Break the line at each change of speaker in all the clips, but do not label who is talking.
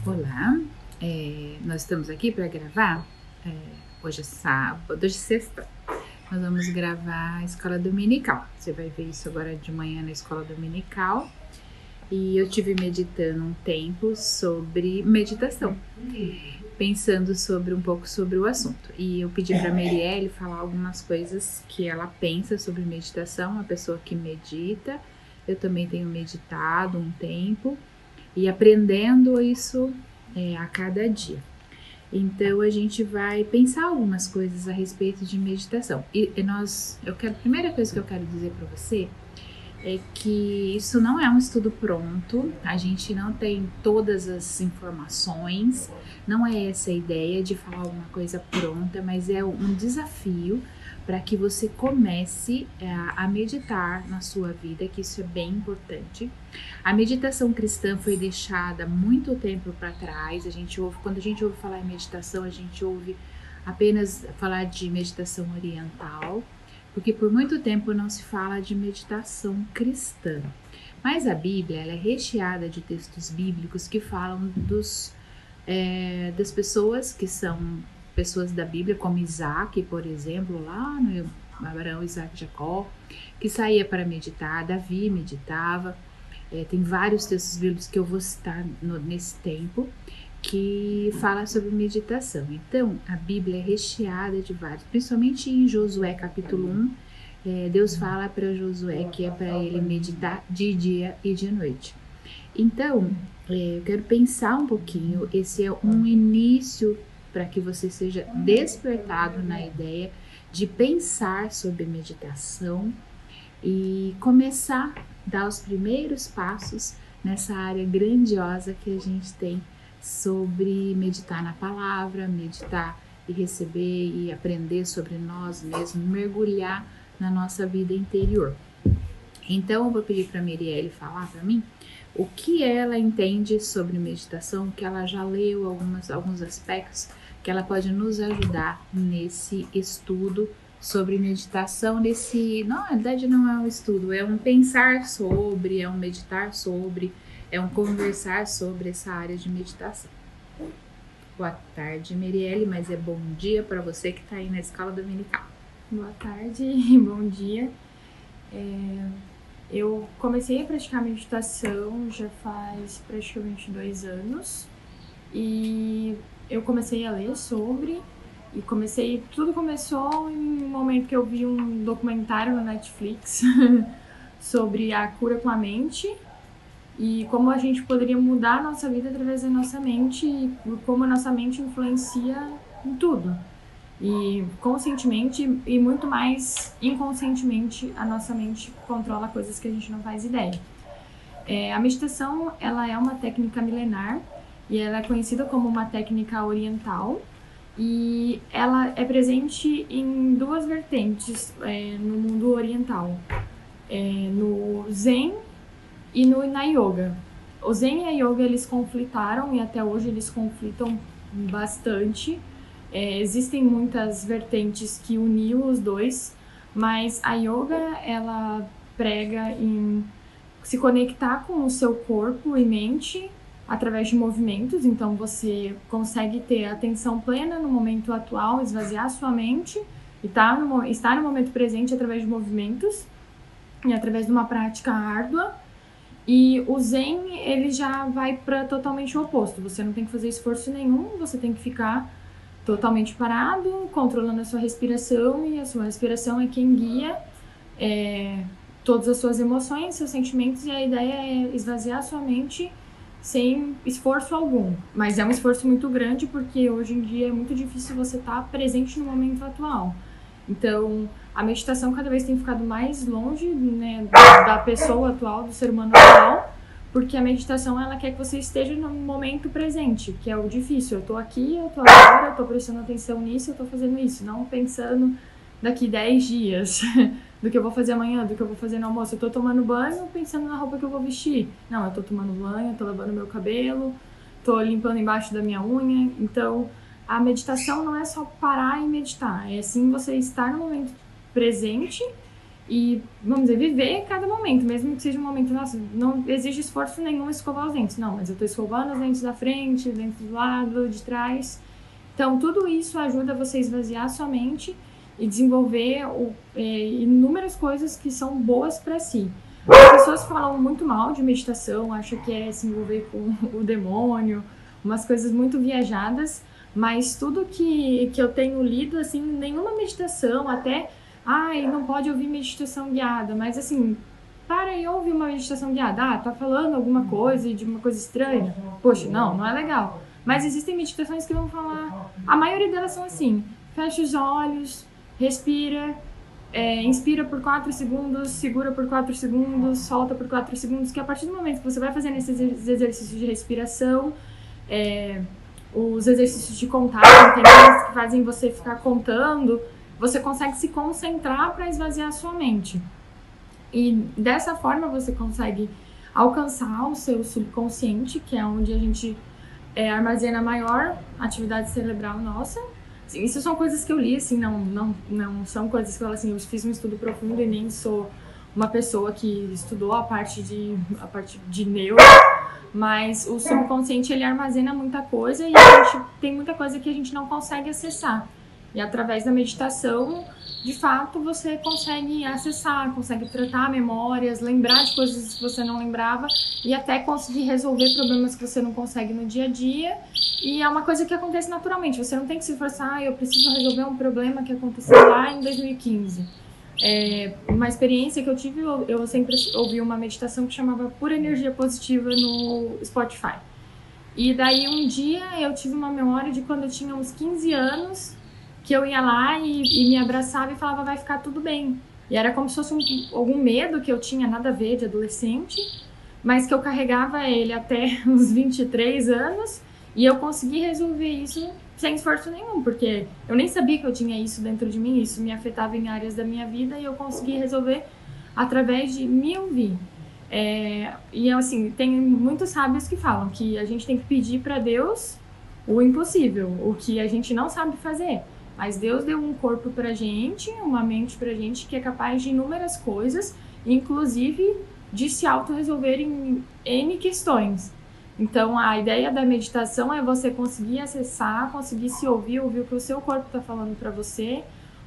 Olá, nós estamos aqui para gravar. é, Hoje é sábado, hoje é sexta. Nós vamos gravar a escola dominical. Você vai ver isso agora de manhã na escola dominical. E eu tive meditando um tempo sobre meditação, pensando um pouco sobre o assunto. E eu pedi para a Marielle falar algumas coisas que ela pensa sobre meditação, uma pessoa que medita. Eu também tenho meditado um tempo e aprendendo isso a cada dia. Então a gente vai pensar algumas coisas a respeito de meditação. A primeira coisa que eu quero dizer para você é que isso não é um estudo pronto, a gente não tem todas as informações, não é essa a ideia de falar alguma coisa pronta, mas é um desafio para que você comece a meditar na sua vida, que isso é bem importante. A meditação cristã foi deixada muito tempo para trás. Quando a gente ouve falar em meditação, a gente ouve apenas falar de meditação oriental, porque por muito tempo não se fala de meditação cristã. Mas a Bíblia ela é recheada de textos bíblicos que falam das pessoas que são pessoas da Bíblia, como Isaac, por exemplo, lá no Abraão, Isaac e Jacó, que saía para meditar. Davi meditava. Tem vários textos bíblicos que eu vou citar nesse tempo que fala sobre meditação. Então, a Bíblia é recheada de vários, principalmente em Josué capítulo 1, Deus fala para Josué que é para ele meditar de dia e de noite. Então, eu quero pensar um pouquinho, esse é um início para que você seja despertado na ideia de pensar sobre meditação e começar a dar os primeiros passos nessa área grandiosa que a gente tem sobre meditar na palavra, meditar e receber e aprender sobre nós mesmos, mergulhar na nossa vida interior. Então eu vou pedir para a Marielle falar para mim o que ela entende sobre meditação, que ela já leu alguns aspectos que ela pode nos ajudar nesse estudo sobre meditação. Na verdade não é um estudo, é um pensar sobre, é um meditar sobre, é um conversar sobre essa área de meditação. Boa tarde, Marielle, mas é bom dia para você que está aí na escola dominical.
Boa tarde e bom dia. Eu comecei a praticar meditação já faz praticamente 2 anos e eu comecei a ler sobre tudo começou em um momento que eu vi um documentário no Netflix sobre a cura com a mente e como a gente poderia mudar a nossa vida através da nossa mente e como a nossa mente influencia em tudo. E conscientemente e muito mais inconscientemente a nossa mente controla coisas que a gente não faz ideia. A meditação ela é uma técnica milenar e ela é conhecida como uma técnica oriental e ela é presente em 2 vertentes no mundo oriental, no Zen e na Yoga. O Zen e a Yoga eles conflitaram e até hoje eles conflitam bastante. Existem muitas vertentes que uniam os dois, mas a Yoga ela prega em se conectar com o seu corpo e mente através de movimentos, então você consegue ter atenção plena no momento atual, esvaziar sua mente e estar no momento presente através de movimentos e através de uma prática árdua. E o Zen ele já vai para totalmente o oposto, você não tem que fazer esforço nenhum, você tem que ficar totalmente parado, controlando a sua respiração, e a sua respiração é quem guia todas as suas emoções, seus sentimentos, e a ideia é esvaziar a sua mente sem esforço algum. Mas é um esforço muito grande, porque hoje em dia é muito difícil você estar presente no momento atual. Então, a meditação cada vez tem ficado mais longe, né, da pessoa atual, do ser humano atual, porque a meditação ela quer que você esteja no momento presente, que é o difícil. Eu tô aqui, eu tô agora, eu tô prestando atenção nisso, eu tô fazendo isso, não pensando daqui 10 dias do que eu vou fazer amanhã, do que eu vou fazer no almoço. Eu tô tomando banho pensando na roupa que eu vou vestir. Não, eu tô tomando banho, eu tô lavando meu cabelo, tô limpando embaixo da minha unha. Então, a meditação não é só parar e meditar, é sim você estar no momento presente e, vamos dizer, viver cada momento, mesmo que seja um momento, nossa, não exige esforço nenhum escovar os dentes. Não, mas eu tô escovando os dentes da frente, dentes do lado, de trás. Então, tudo isso ajuda você a esvaziar a sua mente e desenvolver inúmeras coisas que são boas para si. As pessoas falam muito mal de meditação, acham que é se envolver com o demônio, umas coisas muito viajadas, mas tudo que eu tenho lido, assim, nenhuma meditação, até, não pode ouvir meditação guiada, mas assim, para e ouve uma meditação guiada, tá falando alguma coisa de uma coisa estranha, poxa, não é legal. Mas existem meditações que vão falar, a maioria delas são assim, fecha os olhos, respira, inspira por 4 segundos, segura por 4 segundos, solta por 4 segundos, que a partir do momento que você vai fazendo esses exercícios de respiração, os exercícios de contagem, tem coisas que fazem você ficar contando, você consegue se concentrar para esvaziar a sua mente. E dessa forma você consegue alcançar o seu subconsciente, que é onde a gente armazena a maior atividade cerebral nossa. Assim, isso são coisas que eu li, assim, não são coisas que eu falo assim, eu fiz um estudo profundo e nem sou uma pessoa que estudou a parte de neuro, mas o subconsciente, ele armazena muita coisa e a gente tem muita coisa que a gente não consegue acessar. E através da meditação, de fato, você consegue acessar, consegue tratar memórias, lembrar de coisas que você não lembrava e até conseguir resolver problemas que você não consegue no dia a dia. E é uma coisa que acontece naturalmente, você não tem que se forçar, eu preciso resolver um problema que aconteceu lá em 2015. Uma experiência que eu tive, eu sempre ouvi uma meditação que chamava Pura Energia Positiva no Spotify. E daí um dia eu tive uma memória de quando eu tinha uns 15 anos, que eu ia lá e me abraçava e falava, vai ficar tudo bem. E era como se fosse algum medo que eu tinha, nada a ver, de adolescente, mas que eu carregava ele até uns 23 anos e eu consegui resolver isso sem esforço nenhum, porque eu nem sabia que eu tinha isso dentro de mim, isso me afetava em áreas da minha vida e eu consegui resolver através de me ouvir. E assim, tem muitos sábios que falam que a gente tem que pedir para Deus o impossível, o que a gente não sabe fazer. Mas Deus deu um corpo pra gente, uma mente pra gente que é capaz de inúmeras coisas, inclusive de se auto-resolver em N questões. Então, a ideia da meditação é você conseguir acessar, conseguir se ouvir o que o seu corpo está falando pra você,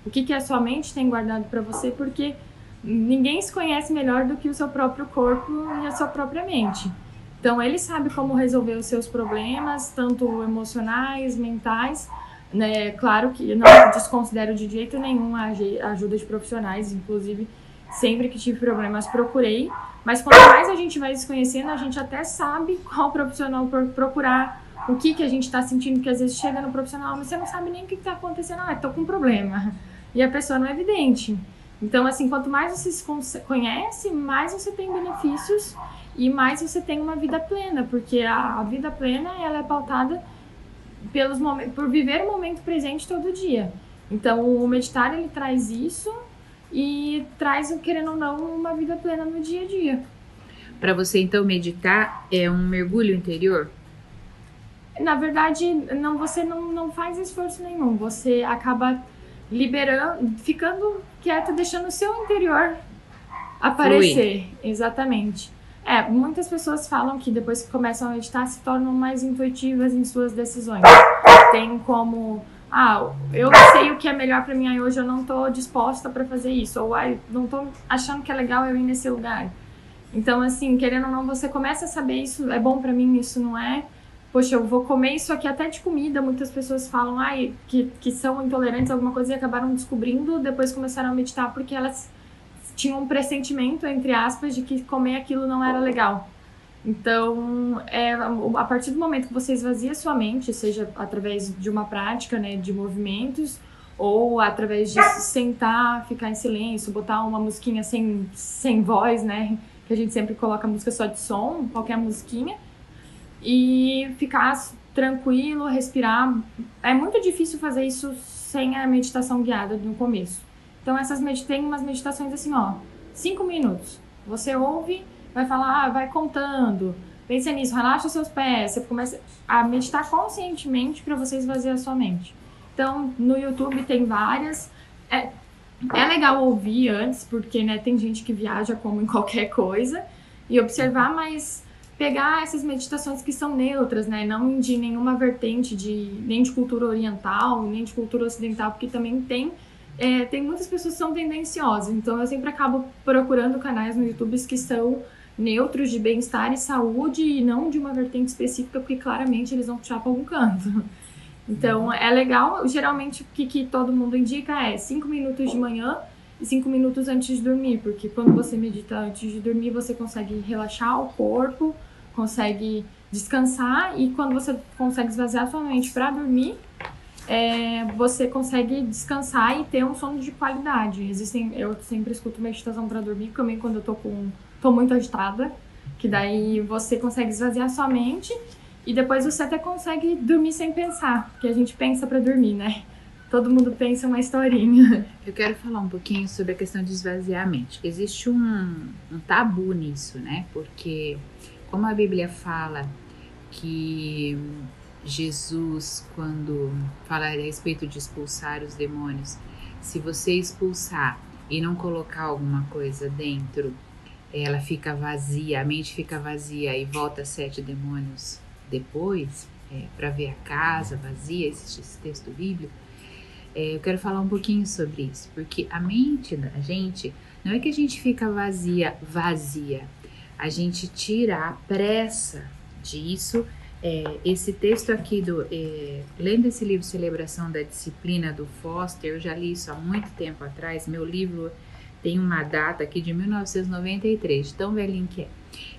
o que a sua mente tem guardado pra você, porque ninguém se conhece melhor do que o seu próprio corpo e a sua própria mente. Então, ele sabe como resolver os seus problemas, tanto emocionais, mentais, né? Claro que não desconsidero de jeito nenhum a ajuda de profissionais, inclusive sempre que tive problemas procurei, mas quanto mais a gente vai se conhecendo, a gente até sabe qual profissional procurar, o que a gente está sentindo, que às vezes chega no profissional, mas você não sabe nem o que está acontecendo, tô com um problema, e a pessoa não é evidente. Então, assim, quanto mais você se conhece, mais você tem benefícios e mais você tem uma vida plena, porque a vida plena, ela é pautada por viver o momento presente todo dia. Então, o meditar, ele traz isso e traz, querendo ou não, uma vida plena no dia a dia.
Para você, então, meditar é um mergulho interior?
Na verdade, você não faz esforço nenhum. Você acaba liberando, ficando quieto, deixando o seu interior aparecer. Fluir. Exatamente. Muitas pessoas falam que depois que começam a meditar se tornam mais intuitivas em suas decisões. Tem como, eu sei o que é melhor pra mim, hoje eu não tô disposta pra fazer isso, ou não tô achando que é legal eu ir nesse lugar. Então, assim, querendo ou não, você começa a saber isso é bom pra mim, isso não é. Poxa, eu vou comer isso aqui até de comida. Muitas pessoas falam que são intolerantes a alguma coisa e acabaram descobrindo, depois começaram a meditar porque elas tinham um pressentimento, entre aspas, de que comer aquilo não era legal. Então, a partir do momento que você esvazia sua mente, seja através de uma prática, né, de movimentos, ou através de sentar, ficar em silêncio, botar uma musiquinha sem voz, né, que a gente sempre coloca música só de som, qualquer musiquinha, e ficar tranquilo, respirar. É muito difícil fazer isso sem a meditação guiada no começo. Então, tem umas meditações assim, 5 minutos. Você ouve, vai falar, vai contando. Pensa nisso, relaxa os seus pés. Você começa a meditar conscientemente para você esvaziar a sua mente. Então, no YouTube tem várias. É legal ouvir antes, porque, né, tem gente que viaja como em qualquer coisa, e observar, mas pegar essas meditações que são neutras, né, não de nenhuma vertente, nem de cultura oriental, nem de cultura ocidental, porque também tem muitas pessoas que são tendenciosas, então eu sempre acabo procurando canais no YouTube que são neutros de bem-estar e saúde, e não de uma vertente específica, porque claramente eles vão puxar para algum canto. Então, é legal, geralmente o que todo mundo indica é 5 minutos de manhã e 5 minutos antes de dormir, porque quando você medita antes de dormir, você consegue relaxar o corpo, consegue descansar, e quando você consegue esvaziar sua mente para dormir, você consegue descansar e ter um sono de qualidade. Eu sempre escuto meditação para dormir, também quando eu tô muito agitada, que daí você consegue esvaziar sua mente e depois você até consegue dormir sem pensar, porque a gente pensa para dormir, né? Todo mundo pensa uma historinha.
Eu quero falar um pouquinho sobre a questão de esvaziar a mente. Existe um tabu nisso, né? Porque como a Bíblia fala que Jesus, quando fala a respeito de expulsar os demônios, se você expulsar e não colocar alguma coisa dentro, ela fica vazia, a mente fica vazia e volta 7 demônios depois, para ver a casa vazia, esse texto bíblico. Eu quero falar um pouquinho sobre isso, porque a mente da gente, não é que a gente fica vazia, a gente tira a pressa disso. Esse texto aqui, lendo esse livro Celebração da Disciplina, do Foster, eu já li isso há muito tempo atrás, meu livro tem uma data aqui de 1993, tão velhinho que é.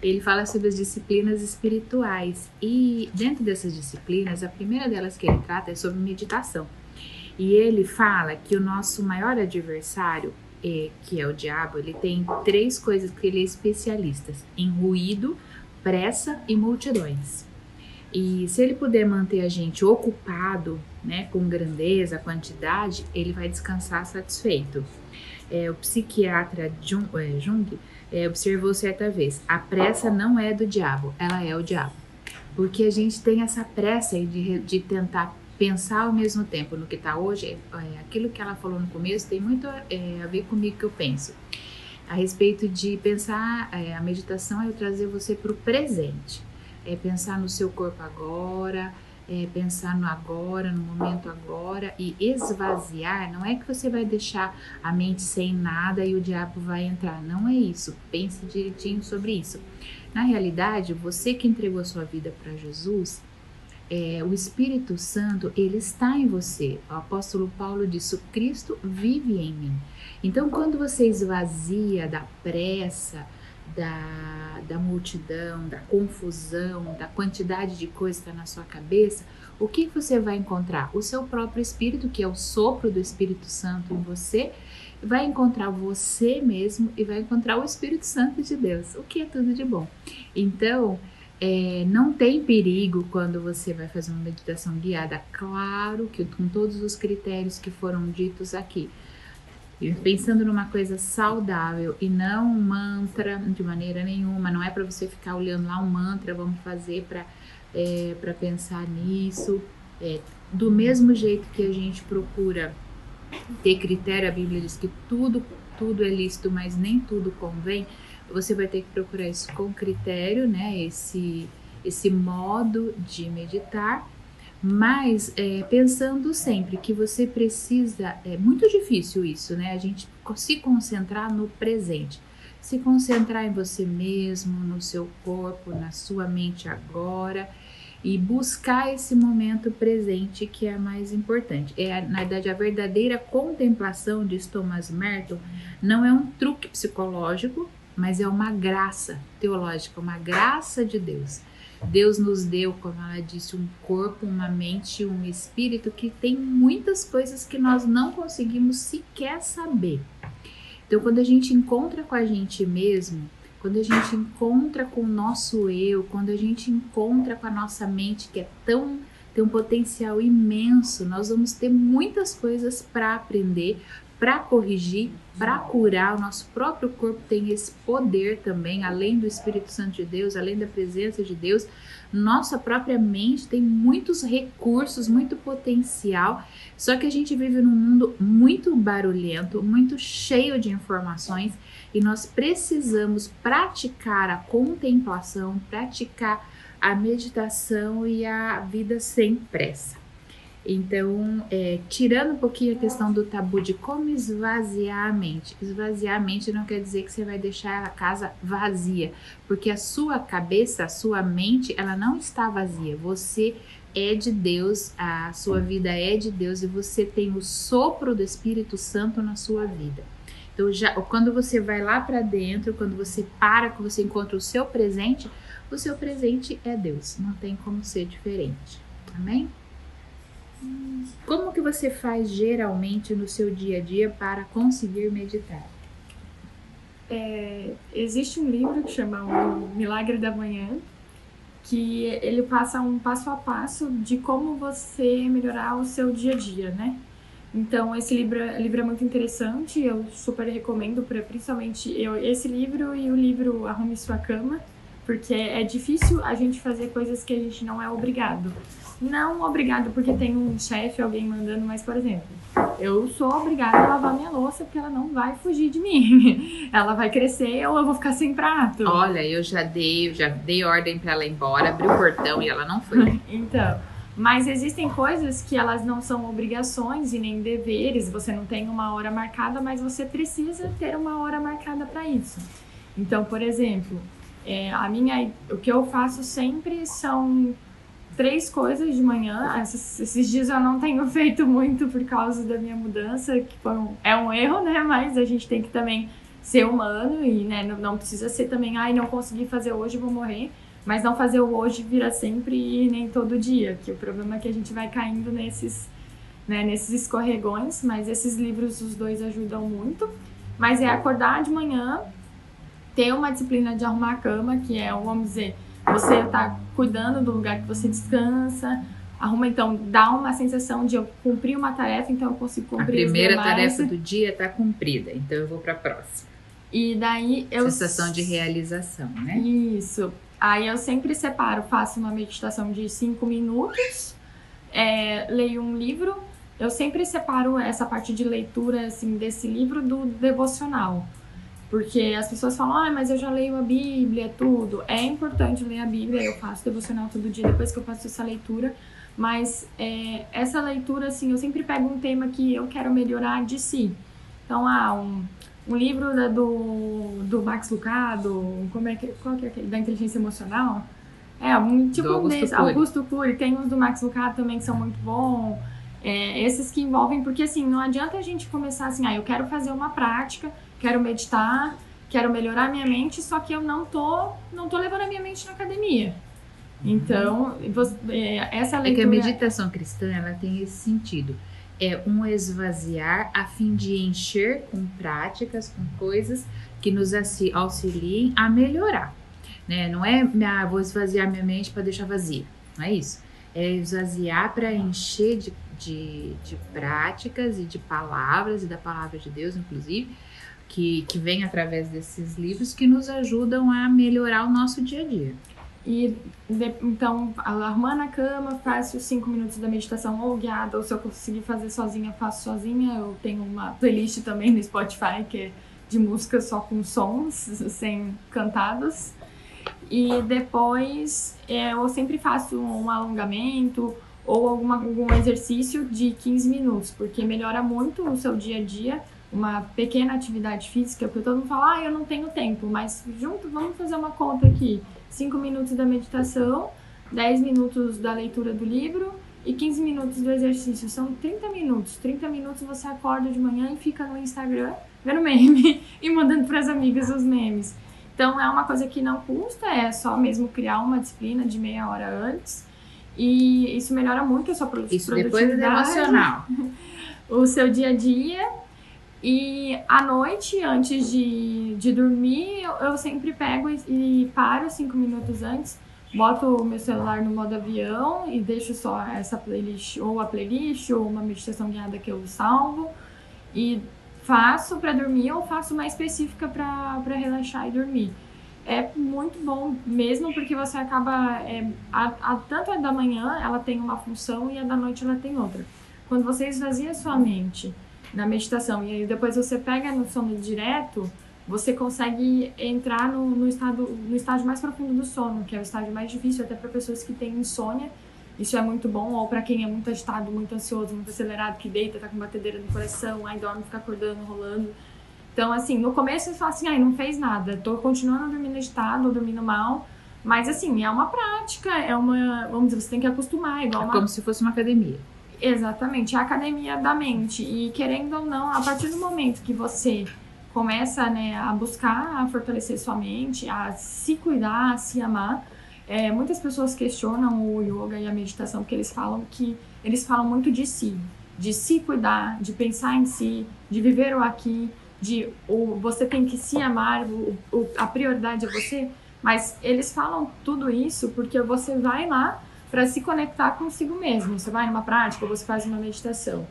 Ele fala sobre as disciplinas espirituais, e dentro dessas disciplinas, a primeira delas que ele trata é sobre meditação. E ele fala que o nosso maior adversário, que é o diabo, ele tem 3 coisas que ele é especialista: em ruído, pressa e multidões. E se ele puder manter a gente ocupado, né, com grandeza, quantidade, ele vai descansar satisfeito. O psiquiatra Jung observou certa vez: a pressa não é do diabo, ela é o diabo. Porque a gente tem essa pressa aí de tentar pensar ao mesmo tempo no que está hoje. Aquilo que ela falou no começo tem muito a ver comigo, que eu penso a respeito de pensar. A meditação é eu trazer você para o presente, pensar no seu corpo agora, pensar no agora, no momento agora, e esvaziar. Não é que você vai deixar a mente sem nada e o diabo vai entrar, não é isso. Pense direitinho sobre isso. Na realidade, você que entregou a sua vida para Jesus, o Espírito Santo, ele está em você. O apóstolo Paulo disse: o Cristo vive em mim. Então, quando você esvazia da pressa, da multidão, da confusão, da quantidade de coisas que está na sua cabeça, o que você vai encontrar? O seu próprio Espírito, que é o sopro do Espírito Santo em você, vai encontrar você mesmo e vai encontrar o Espírito Santo de Deus, o que é tudo de bom. Então, não tem perigo quando você vai fazer uma meditação guiada, claro que com todos os critérios que foram ditos aqui, e pensando numa coisa saudável e não um mantra de maneira nenhuma. Não é para você ficar olhando lá um mantra, vamos fazer para pensar nisso. Do mesmo jeito que a gente procura ter critério, a Bíblia diz que tudo é lícito, mas nem tudo convém. Você vai ter que procurar isso com critério, né? Esse modo de meditar. Mas pensando sempre que você precisa, é muito difícil isso, né? A gente se concentrar no presente, se concentrar em você mesmo, no seu corpo, na sua mente agora, e buscar esse momento presente, que é a mais importante. Na verdade, a verdadeira contemplação, diz Thomas Merton, não é um truque psicológico, mas é uma graça teológica, uma graça de Deus. Deus nos deu, como ela disse, um corpo, uma mente, um espírito que tem muitas coisas que nós não conseguimos sequer saber. Então, quando a gente encontra com a gente mesmo, quando a gente encontra com o nosso eu, quando a gente encontra com a nossa mente, que tem um potencial imenso, nós vamos ter muitas coisas para aprender, para corrigir, para curar. O nosso próprio corpo tem esse poder também, além do Espírito Santo de Deus, além da presença de Deus. Nossa própria mente tem muitos recursos, muito potencial, só que a gente vive num mundo muito barulhento, muito cheio de informações, e nós precisamos praticar a contemplação, praticar a meditação e a vida sem pressa. Então, tirando um pouquinho a questão do tabu de como esvaziar a mente. Esvaziar a mente não quer dizer que você vai deixar a casa vazia, porque a sua cabeça, a sua mente, ela não está vazia. Você é de Deus, a sua vida é de Deus e você tem o sopro do Espírito Santo na sua vida. Então, quando você vai lá para dentro, quando você que você encontra o seu presente é Deus. Não tem como ser diferente. Amém? Como que você faz geralmente no seu dia a dia para conseguir meditar?
Existe um livro que chama O Milagre da Manhã, que ele passa um passo a passo de como você melhorar o seu dia a dia, né? Então, esse livro é muito interessante, eu super recomendo, principalmente esse livro e o livro Arrume Sua Cama, porque é difícil a gente fazer coisas que a gente não é obrigado. Não obrigado porque tem um chefe, alguém mandando, mas, por exemplo, eu sou obrigada a lavar minha louça porque ela não vai fugir de mim. Ela vai crescer ou eu vou ficar sem prato.
Olha, eu já dei ordem para ela ir embora, abri o portão e ela não foi.
Então, mas existem coisas que elas não são obrigações e nem deveres. Você não tem uma hora marcada, mas você precisa ter uma hora marcada para isso. Então, por exemplo, o que eu faço sempre são 3 coisas de manhã. Esses dias eu não tenho feito muito por causa da minha mudança, que é um erro, né? Mas a gente tem que também ser humano e, né, não precisa ser também, não consegui fazer hoje, vou morrer. Mas não fazer o hoje vira sempre e nem todo dia, que o problema é que a gente vai caindo nesses escorregões, mas esses livros, os 2 ajudam muito. Mas é acordar de manhã, ter uma disciplina de arrumar a cama, que é, vamos dizer, você tá cuidando do lugar que você descansa, então dá uma sensação de eu cumprir uma tarefa, então eu consigo cumprir
a primeira tarefa do dia tá cumprida, então eu vou para a próxima.
E daí
sensação de realização, né?
Isso. Aí eu sempre separo, faço uma meditação de 5 minutos, leio um livro. Eu sempre separo essa parte de leitura, assim, desse livro do devocional. Porque as pessoas falam, mas eu já leio a Bíblia, tudo. É importante ler a Bíblia, eu faço devocional todo dia depois que eu faço essa leitura. Mas essa leitura, assim, eu sempre pego um tema que eu quero melhorar de si. Então, um livro do Max Lucado, qual que é aquele? Da inteligência emocional? Tipo um desses, Augusto Cury. Tem uns do Max Lucado também que são muito bons. Esses que envolvem, porque assim, não adianta a gente começar assim, eu quero fazer uma prática, quero meditar, quero melhorar minha mente, só que eu não tô levando a minha mente na academia. Então, essa leitura...
É que a meditação cristã, ela tem esse sentido. É um esvaziar a fim de encher com práticas, com coisas que nos auxiliem a melhorar. Né? Não é, vou esvaziar minha mente para deixar vazia. Não é isso. É esvaziar para encher de práticas e de palavras, e da palavra de Deus, inclusive, que vem através desses livros que nos ajudam a melhorar o nosso dia a dia.
Então, arrumando a cama, faço 5 minutos da meditação ou guiada, ou se eu conseguir fazer sozinha, faço sozinha. Eu tenho uma playlist também no Spotify, que é de música só com sons, sem cantados. E depois eu sempre faço um alongamento ou algum exercício de 15 minutos, porque melhora muito o seu dia a dia. Uma pequena atividade física, porque todo mundo fala, eu não tenho tempo, mas vamos fazer uma conta aqui. 5 minutos da meditação, 10 minutos da leitura do livro e 15 minutos do exercício. São 30 minutos. 30 minutos você acorda de manhã e fica no Instagram vendo meme e mandando para as amigas os memes. Então é uma coisa que não custa, é só mesmo criar uma disciplina de meia hora antes. E isso melhora muito a sua produtividade.
Isso depois do devocional.
O seu dia a dia. E à noite, antes de dormir, eu sempre pego e paro 5 minutos antes, boto o meu celular no modo avião e deixo só essa playlist, ou a playlist, ou uma meditação guiada que eu salvo. E faço para dormir ou faço uma específica para relaxar e dormir. É muito bom mesmo, porque você acaba... tanto a da manhã, ela tem uma função, e a da noite ela tem outra. Quando você esvazia sua mente na meditação e aí depois você pega no sono direto, você consegue entrar no estágio mais profundo do sono, que é o estágio mais difícil até para pessoas que têm insônia. Isso é muito bom, ou para quem é muito agitado, muito ansioso, muito acelerado, que deita, tá com batedeira no coração, aí dorme, fica acordando, rolando. Então, assim, no começo você fala assim, ai, não fez nada, tô continuando dormindo agitado ou dormindo mal, mas assim, é uma prática, vamos dizer, você tem que acostumar, igual
como se fosse uma academia.
Exatamente, é a academia da mente. E querendo ou não, a partir do momento que você começa, né, a buscar a fortalecer sua mente, a se cuidar, a se amar, muitas pessoas questionam o yoga e a meditação porque eles falam muito de se cuidar, de pensar em si, de viver o aqui, você tem que se amar, a prioridade é você, mas eles falam tudo isso porque você vai lá para se conectar consigo mesmo. Você vai numa prática, você faz uma meditação.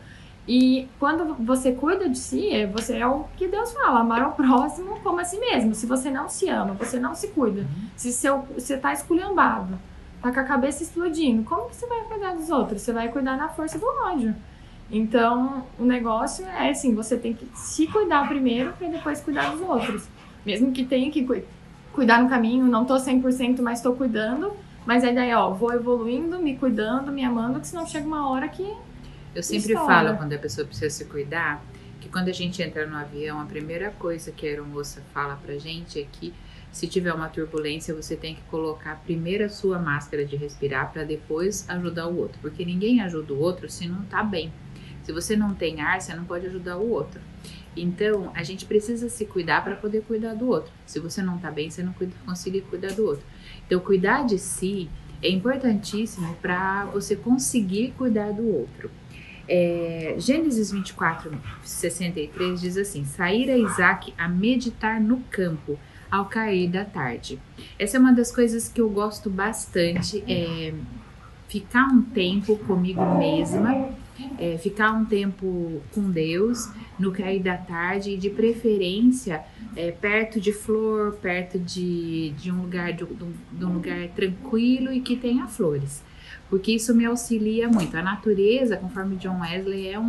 E quando você cuida de si, você é o que Deus fala, amar ao próximo como a si mesmo. Se você não se ama, você não se cuida, se você tá esculhambado, tá com a cabeça explodindo, como que você vai cuidar dos outros? Você vai cuidar na força do ódio. Então, o negócio é assim, você tem que se cuidar primeiro para depois cuidar dos outros. Mesmo que tenha que cuidar no caminho, não tô 100%, mas tô cuidando. Mas a ideia é, vou evoluindo, me cuidando, me amando, que senão chega uma hora que...
Eu sempre falo, quando a pessoa precisa se cuidar, que quando a gente entra no avião, a primeira coisa que a aeromoça fala pra gente é que se tiver uma turbulência, você tem que colocar primeiro a sua máscara de respirar para depois ajudar o outro. Porque ninguém ajuda o outro se não tá bem. Se você não tem ar, você não pode ajudar o outro. Então, a gente precisa se cuidar para poder cuidar do outro. Se você não tá bem, você não consegue cuidar do outro. Então, cuidar de si é importantíssimo para você conseguir cuidar do outro. Gênesis 24, 63 diz assim: saíra Isaac a meditar no campo ao cair da tarde. Essa é uma das coisas que eu gosto bastante, ficar um tempo comigo mesma, ficar um tempo com Deus no cair da tarde, e de preferência perto de flor, perto de um lugar tranquilo e que tenha flores, porque isso me auxilia muito. A natureza, conforme John Wesley, é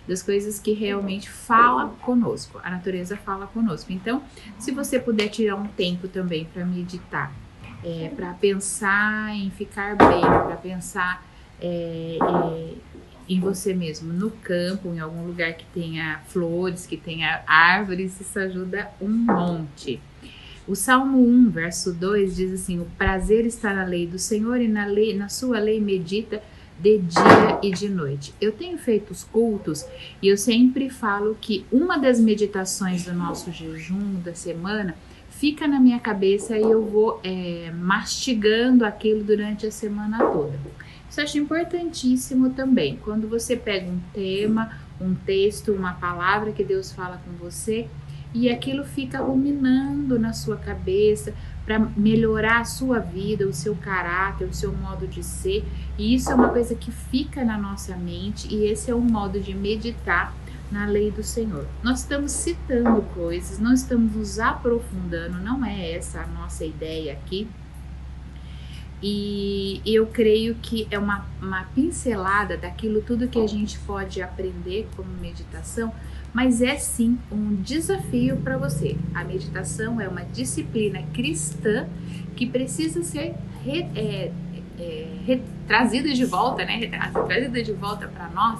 das coisas que realmente fala conosco. A natureza fala conosco. Então, se você puder tirar um tempo também para meditar, para pensar em ficar bem, para pensar em você mesmo, no campo, em algum lugar que tenha flores, que tenha árvores, isso ajuda um monte. O Salmo 1, verso 2 diz assim: o prazer está na lei do Senhor, e na sua lei medita de dia e de noite. Eu tenho feito os cultos e eu sempre falo que uma das meditações do nosso jejum da semana fica na minha cabeça e eu vou mastigando aquilo durante a semana toda. Isso eu acho importantíssimo também. Quando você pega um tema, um texto, uma palavra que Deus fala com você, e aquilo fica ruminando na sua cabeça para melhorar a sua vida, o seu caráter, o seu modo de ser. E isso é uma coisa que fica na nossa mente, e esse é um modo de meditar na lei do Senhor. Nós estamos citando coisas, não estamos nos aprofundando, não é essa a nossa ideia aqui. E eu creio que é uma pincelada daquilo tudo que a gente pode aprender como meditação, mas é sim um desafio para você. A meditação é uma disciplina cristã que precisa ser trazida de volta, né? Trazida de volta para nós,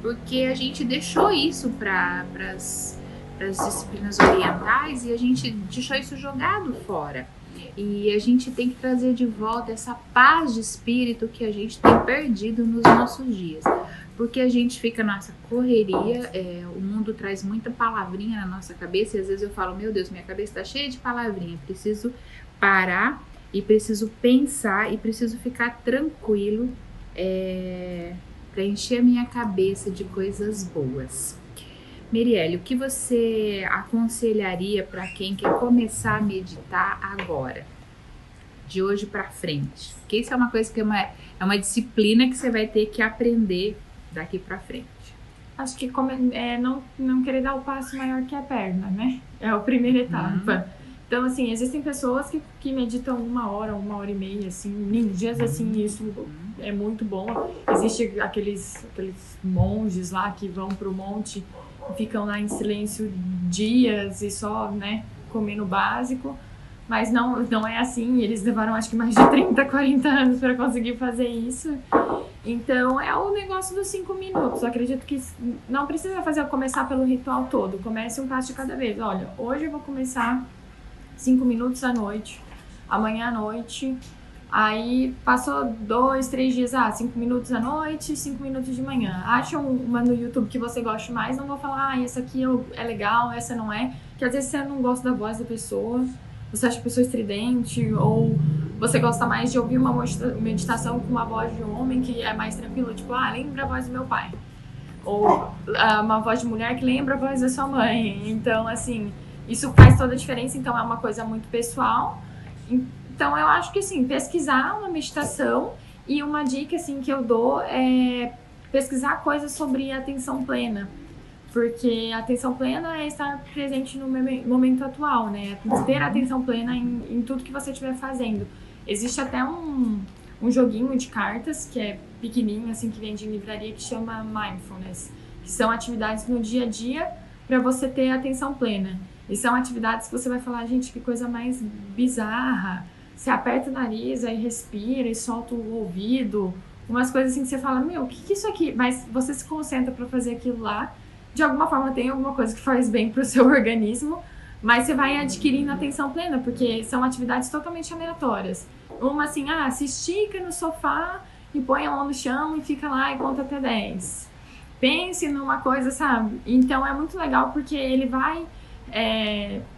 porque a gente deixou isso para as disciplinas orientais e a gente deixou isso jogado fora. E a gente tem que trazer de volta essa paz de espírito que a gente tem perdido nos nossos dias. Porque a gente fica nessa correria, o mundo traz muita palavrinha na nossa cabeça, e às vezes eu falo, meu Deus, minha cabeça está cheia de palavrinha, preciso parar e preciso pensar e preciso ficar tranquilo para encher a minha cabeça de coisas boas. Mirielle, o que você aconselharia para quem quer começar a meditar agora, de hoje para frente? Porque isso é uma coisa que é uma disciplina que você vai ter que aprender daqui para frente.
acho que não querer dar o passo maior que a perna, né? É a primeira etapa. Então, assim, existem pessoas que meditam 1 hora e meia, assim, em dias assim, isso é muito bom. Existe aqueles monges lá que vão pro monte e ficam lá em silêncio dias e só, né, comendo o básico. Mas não é assim, eles levaram acho que mais de 30, 40 anos para conseguir fazer isso. Então, é o negócio dos 5 minutos. Eu acredito que não precisa começar pelo ritual todo. Comece um passo de cada vez. Olha, hoje eu vou começar 5 minutos à noite, amanhã à noite. Aí passou 2, 3 dias, 5 minutos à noite, 5 minutos de manhã. Acha uma no YouTube que você goste mais, não vou falar, essa aqui é legal, essa não é. Porque às vezes você não gosta da voz da pessoa, você acha a pessoa estridente, ou você gosta mais de ouvir uma meditação com uma voz de homem que é mais tranquila, tipo, lembra a voz do meu pai. Ou uma voz de mulher que lembra a voz da sua mãe. Então, assim, isso faz toda a diferença, então é uma coisa muito pessoal. Então, eu acho que, assim, pesquisar uma meditação, e uma dica, assim, que eu dou é pesquisar coisas sobre atenção plena. Porque a atenção plena é estar presente no momento atual, né? Ter atenção plena em tudo que você estiver fazendo. Existe até um joguinho de cartas, que é pequenininho, assim, que vende em livraria, que chama Mindfulness. Que são atividades no dia a dia para você ter atenção plena. E são atividades que você vai falar, gente, que coisa mais bizarra. Você aperta o nariz, aí respira e solta o ouvido. Umas coisas assim que você fala, o que é isso aqui? Mas você se concentra para fazer aquilo lá. De alguma forma tem alguma coisa que faz bem pro seu organismo, mas você vai adquirindo atenção plena, porque são atividades totalmente aleatórias. Uma assim, se estica no sofá e põe a mão no chão e fica lá e conta até 10. Pense numa coisa, sabe? Então é muito legal porque ele vai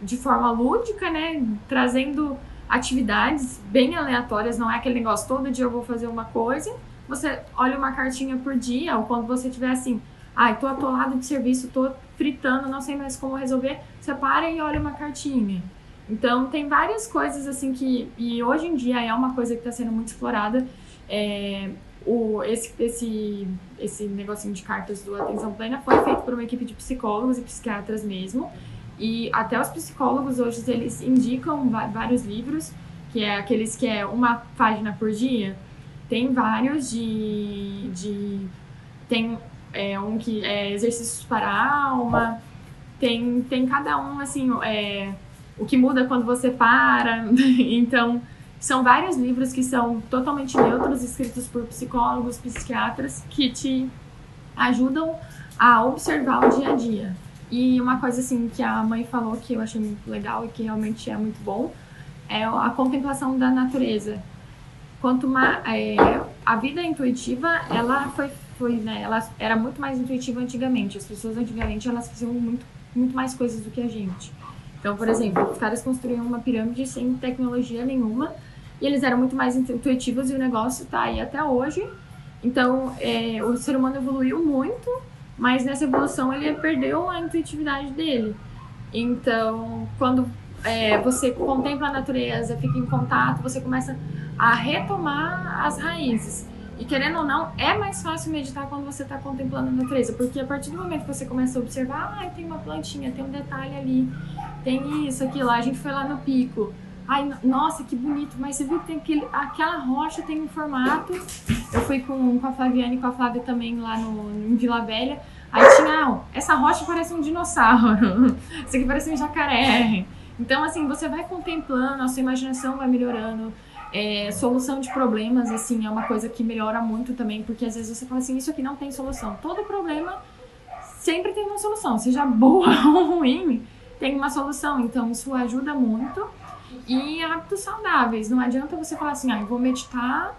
de forma lúdica, né, trazendo atividades bem aleatórias, não é aquele negócio, todo dia eu vou fazer uma coisa. Você olha uma cartinha por dia, ou quando você tiver assim, tô atolado de serviço, tô fritando, não sei mais como resolver, você para e olha uma cartinha. Então, tem várias coisas assim e hoje em dia é uma coisa que está sendo muito explorada. Esse negocinho de cartas do Atenção Plena foi feito por uma equipe de psicólogos e psiquiatras mesmo. E até os psicólogos hoje, eles indicam vários livros, que é aqueles que é uma página por dia. Tem vários tem um que é exercícios para a alma, tem cada um, assim, o que muda quando você para. Então, são vários livros que são totalmente neutros, escritos por psicólogos, psiquiatras, que te ajudam a observar o dia a dia. E uma coisa, assim, que a mãe falou que eu achei muito legal e que realmente é muito bom, é a contemplação da natureza. A vida intuitiva, ela ela era muito mais intuitiva antigamente. As pessoas antigamente, elas faziam muito mais coisas do que a gente. Então, por exemplo, os caras construíam uma pirâmide sem tecnologia nenhuma e eles eram muito mais intuitivos, e o negócio tá aí até hoje. Então, o ser humano evoluiu muito, mas nessa evolução ele perdeu a intuitividade dele. Então, quando você contempla a natureza, fica em contato, você começa a retomar as raízes. E querendo ou não, é mais fácil meditar quando você está contemplando a natureza, porque a partir do momento que você começa a observar, tem uma plantinha, tem um detalhe ali, tem isso, aquilo, a gente foi lá no pico, nossa, que bonito, mas você viu que tem aquela rocha tem um formato. Eu fui com a Flaviane e com a Flávia também lá em Vila Velha, aí tinha, essa rocha parece um dinossauro, isso aqui parece um jacaré. Então, assim, você vai contemplando, a sua imaginação vai melhorando. Solução de problemas, assim, é uma coisa que melhora muito também, porque às vezes você fala assim, isso aqui não tem solução. Todo problema sempre tem uma solução, seja boa ou ruim, tem uma solução. Então, isso ajuda muito. E hábitos saudáveis, não adianta você falar assim, eu vou meditar,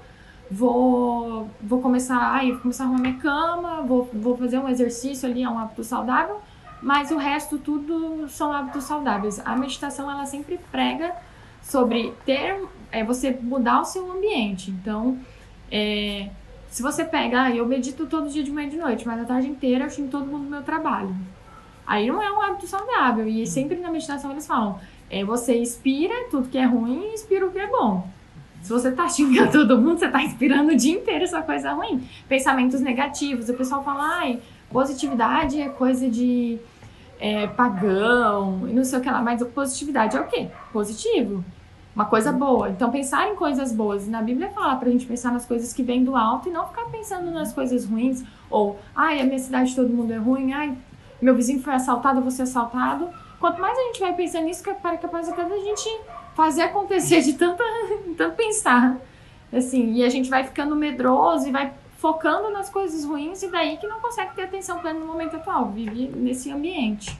vou começar a arrumar minha cama, vou fazer um exercício ali, é um hábito saudável, mas o resto tudo são hábitos saudáveis. A meditação, ela sempre prega sobre você mudar o seu ambiente. Então, se você pega, eu medito todo dia de manhã e de noite, mas a tarde inteira eu xingo todo mundo no meu trabalho. Aí não é um hábito saudável. E sempre na meditação eles falam, você inspira tudo que é ruim e inspira o que é bom. Se você tá xingando todo mundo, você tá inspirando o dia inteiro essa coisa ruim. Pensamentos negativos, o pessoal fala, positividade é coisa de pagão e não sei o que lá, mas positividade é o quê? Positivo. Uma coisa boa. Então, pensar em coisas boas. Na Bíblia fala pra gente pensar nas coisas que vêm do alto e não ficar pensando nas coisas ruins. Ou, ai, a minha cidade todo mundo é ruim. Ai, meu vizinho foi assaltado, eu vou ser assaltado. Quanto mais a gente vai pensando nisso, capaz até da gente fazer acontecer de tanto pensar. Assim, e a gente vai ficando medroso e vai focando nas coisas ruins e daí que não consegue ter atenção plena no momento atual. Vive nesse ambiente.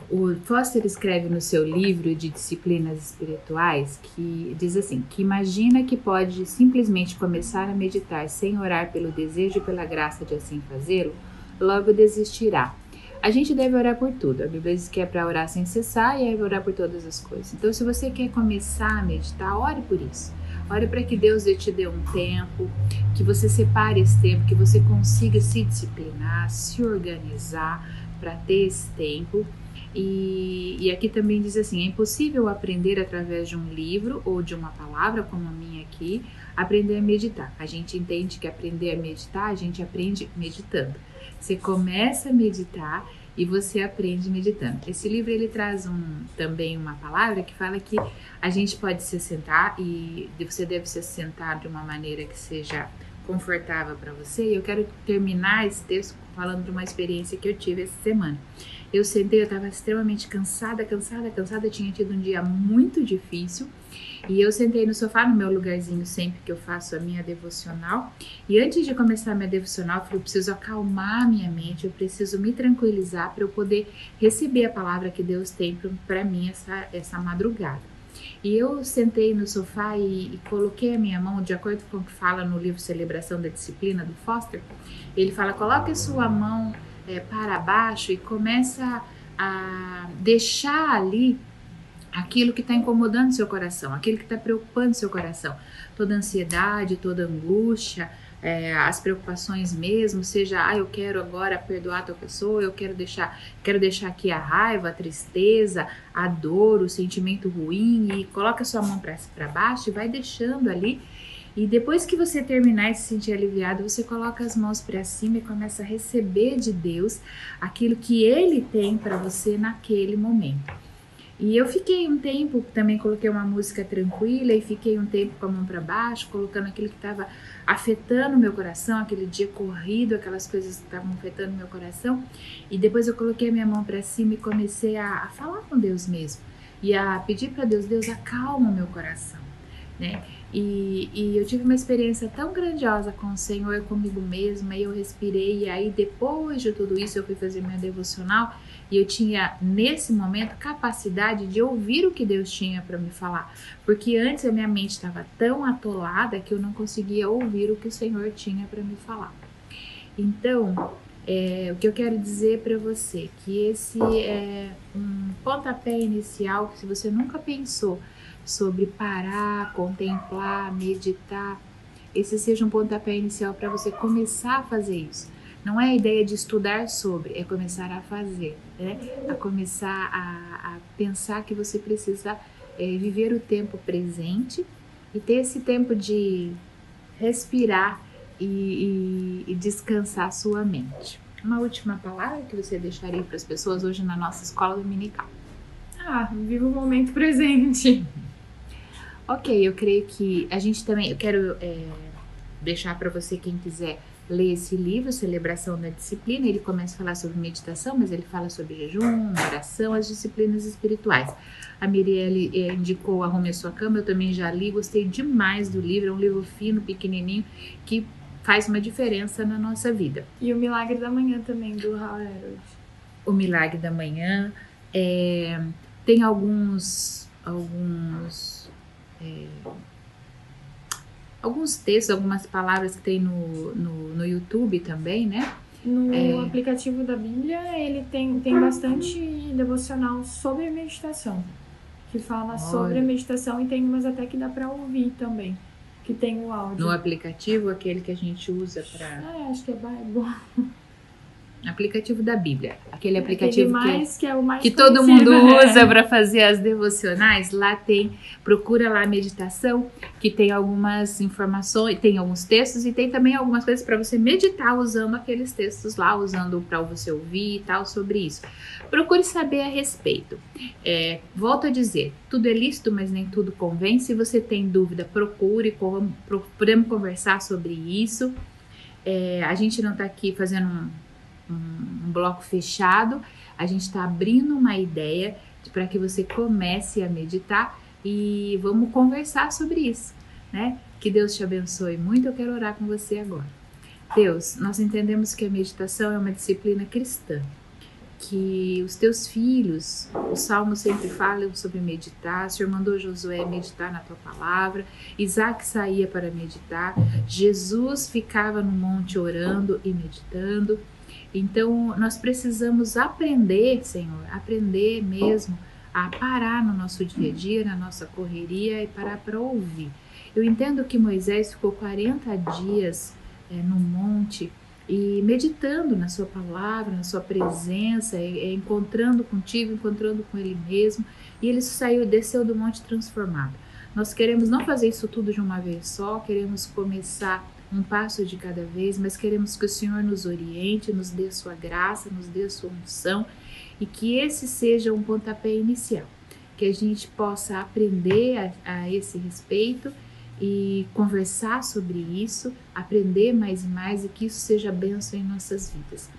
O Foster escreve no seu livro de disciplinas espirituais que diz assim, que imagina que pode simplesmente começar a meditar sem orar pelo desejo e pela graça de assim fazê-lo, logo desistirá. A gente deve orar por tudo. A Bíblia diz que é para orar sem cessar e é para orar por todas as coisas. Então, se você quer começar a meditar, ore por isso. Ore para que Deus te dê um tempo, que você separe esse tempo, que você consiga se disciplinar, se organizar para ter esse tempo. E aqui também diz assim, é impossível aprender através de um livro ou de uma palavra, como a minha aqui, aprender a meditar. A gente entende que aprender a meditar, a gente aprende meditando. Você começa a meditar e você aprende meditando. Esse livro ele traz também uma palavra que fala que a gente pode se sentar e você deve se sentar de uma maneira que seja confortável para você. E eu quero terminar esse texto falando de uma experiência que eu tive essa semana. Eu sentei, eu estava extremamente cansada, tinha tido um dia muito difícil e eu sentei no sofá, no meu lugarzinho sempre que eu faço a minha devocional, e antes de começar a minha devocional eu falei, eu preciso acalmar a minha mente, eu preciso me tranquilizar para eu poder receber a palavra que Deus tem para mim essa madrugada. E eu sentei no sofá e coloquei a minha mão, de acordo com o que fala no livro Celebração da Disciplina, do Foster, ele fala, coloque a sua mão para baixo e começa a deixar ali aquilo que está incomodando seu coração, aquilo que está preocupando seu coração, toda ansiedade, toda angústia, as preocupações mesmo, seja, eu quero agora perdoar a tua pessoa, eu quero deixar aqui a raiva, a tristeza, a dor, o sentimento ruim, e coloca a sua mão para baixo e vai deixando ali. E depois que você terminar e se sentir aliviado, você coloca as mãos para cima e começa a receber de Deus aquilo que Ele tem para você naquele momento. E eu fiquei um tempo, também coloquei uma música tranquila e fiquei um tempo com a mão para baixo, colocando aquilo que estava afetando o meu coração, aquele dia corrido, aquelas coisas que estavam afetando o meu coração. E depois eu coloquei a minha mão para cima e comecei a falar com Deus mesmo. E a pedir para Deus, Deus acalma o meu coração, né? E eu tive uma experiência tão grandiosa com o Senhor, comigo mesma, e eu respirei, e aí depois de tudo isso eu fui fazer minha devocional, e eu tinha nesse momento capacidade de ouvir o que Deus tinha para me falar, porque antes a minha mente estava tão atolada que eu não conseguia ouvir o que o Senhor tinha para me falar. Então, o que eu quero dizer para você, que esse é um pontapé inicial, que se você nunca pensou sobre parar, contemplar, meditar, esse seja um pontapé inicial para você começar a fazer isso. Não é a ideia de estudar sobre, é começar a fazer, né? A começar a pensar que você precisa viver o tempo presente e ter esse tempo de respirar e descansar a sua mente. Uma última palavra que você deixaria para as pessoas hoje na nossa escola dominical?
Viva o momento presente.
Ok, eu creio que a gente também, eu quero deixar para você, quem quiser ler esse livro, Celebração da Disciplina. Ele começa a falar sobre meditação, mas ele fala sobre jejum, oração, as disciplinas espirituais. A Mirielle indicou Arrume a Sua Cama, eu também já li, gostei demais do livro, é um livro fino, pequenininho, que faz uma diferença na nossa vida.
E o Milagre da Manhã também, do Hal Elrod.
O Milagre da Manhã, tem alguns textos, algumas palavras que tem no YouTube também, né?
No aplicativo da Bíblia, ele tem bastante devocional sobre meditação, que fala sobre a meditação, e tem umas até que dá para ouvir também, que tem o áudio.
No aplicativo, aquele que a gente usa para...
acho que é Bible.
aplicativo da Bíblia. Aquele
Aquele
aplicativo
mais que é o mais
que todo
conhecido,
mundo
né?
usa para fazer as devocionais. Lá tem, procura lá a meditação, que tem algumas informações, tem alguns textos e tem também algumas coisas para você meditar usando aqueles textos lá, usando para você ouvir e tal sobre isso. Procure saber a respeito. Volto a dizer, tudo é lícito, mas nem tudo convém. Se você tem dúvida, procure, podemos conversar sobre isso. A gente não está aqui fazendo um bloco fechado, a gente está abrindo uma ideia para que você comece a meditar e vamos conversar sobre isso, né? Que Deus te abençoe muito. Eu quero orar com você agora. Deus, nós entendemos que a meditação é uma disciplina cristã, que os teus filhos, os salmos sempre falam sobre meditar. O Senhor mandou Josué meditar na tua palavra, Isaac saía para meditar, Jesus ficava no monte orando e meditando. Então nós precisamos aprender, Senhor, aprender mesmo a parar no nosso dia a dia, na nossa correria e parar para ouvir. Eu entendo que Moisés ficou 40 dias no monte e meditando na sua palavra, na sua presença, encontrando contigo, encontrando com ele mesmo, e ele desceu do monte transformado. Nós queremos não fazer isso tudo de uma vez só, queremos começar um passo de cada vez, mas queremos que o Senhor nos oriente, nos dê sua graça, nos dê sua unção, e que esse seja um pontapé inicial, que a gente possa aprender a esse respeito e conversar sobre isso, aprender mais e mais, e que isso seja bênção em nossas vidas.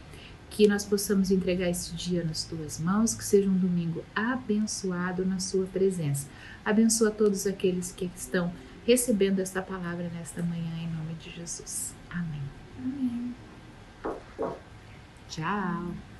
Que nós possamos entregar este dia nas tuas mãos, que seja um domingo abençoado na sua presença. Abençoa todos aqueles que estão recebendo esta palavra nesta manhã, em nome de Jesus. Amém.
Amém.
Tchau.